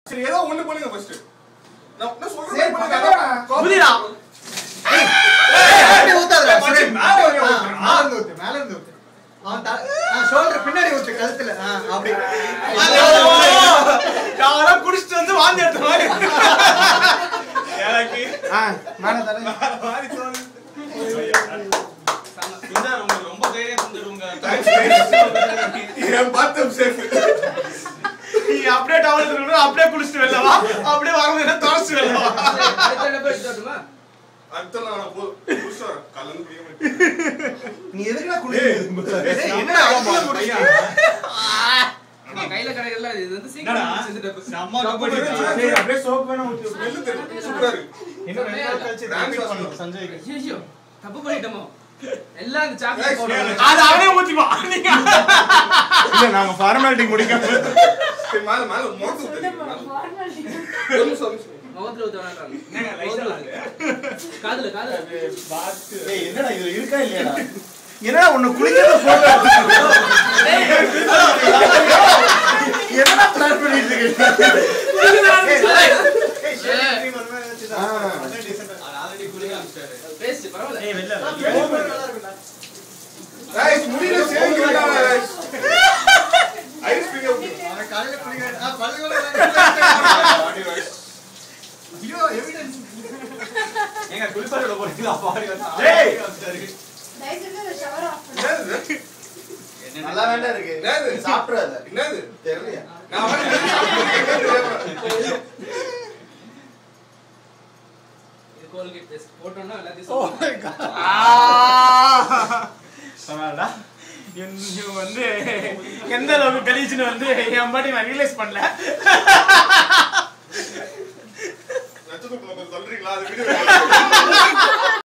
சரி ஏதோ ஒண்ணு பண்ணுங்க ஃபர்ஸ்ட். நான் சொல்றேன் பண்ணுங்க. புதிரா. ஏய் ஊத்தாதடா. மேல இருந்து ஊத்து. அவன் ஷோல்டர் பின்னாடி ஊத்து கழுத்துல. அப்படி. யாரோ குடிச்சிட்டு வந்து வாந்தி எடுத்த மாதிரி. எனக்கு மேல தர. மாதிரி தோணுது. இந்த ரொம்ப தைரியம் வந்துடுங்க. ஏன் பாத்ரூம் சேஃப். நீ அப்படியே டவல் எடுத்துட்டு அப்படியே குளிச்சிட்டு வெளில வா. அப்படியே வரவேல தோஸ்ட் வெளில வா. அடுத்த பேர் எடுத்துமா? அடுத்தல நான் புஷர் கலந்து பிடிக்க. நீ எதுக்குடா குளிக்குற? என்னடா அவன் பையன். நம்ம கையில கடைகள்ல இது வந்து சீக்கிரம் செஞ்சுட்டு அம்மா கபடி. சரி அப்படியே சோப் வேணா ஊத்தி. ஸ்மெல் தெரியும். சூப்பரா இருக்கு. இன்னும் 2 நாள் கழிச்சு டான்ஸ் பண்ணனும் சஞ்சய்க்கு. ஐயோ தப்பு பண்ணிட்டோமோ. எல்லாம் இந்த சாக்லேட் போடுறோம். அது அவனே ஊத்திப்பா. நீங்க இல்ல நாங்க ஃபார்மாலிட்டி முடிக்காம. சரி மேல மோட்டு தெரியும். சொல்லுங்க. மௌத்ல ஊத்துறாங்க. என்னங்க லைட்டா காதுல ஏய் என்னடா இது இருக்கா இல்லையாடா? என்னடா உன்னை குளிக்கிறது போட்டோ எடுத்து. என்னடா பிளான் பண்ணிட்டு இருக்கீங்க? ஆல்ரெடி குளிக்க ஆரம்பிச்சாரு. பேஸ்ட் பரவாயில்லை. ஏய் வெல்ல. गाइस முடியல சேவிங்கடா गाइस. ஐஸ் பிங்க ஓகே. அவன் காலையில குளிக்க பல்லுல பாடி गाइस. ஐயோ எவிடன்ஸ். ஏங்க குளிப்பாரோட போறீங்களா பாடி வந்து. டேய் டைசன்ல ஷவர் ஆஃப் என்னது நல்லா வேண்டா இருக்கு. என்னது சாப்பிடுறாத. என்னது தெரியலையா? நான் இது கோல்கேட் பேஸ்ட் போட்டோம்னா எல்லாத்தையும் சொல்லுங்க. சொன்னாடா நீ வந்து எந்த அளவுக்கு கலீஜ்னு வந்து என் பாட்டி நான் ரியலைஸ் பண்ணல. நட்சத்திரத்துல சொல்றீங்களா அது வீடியோ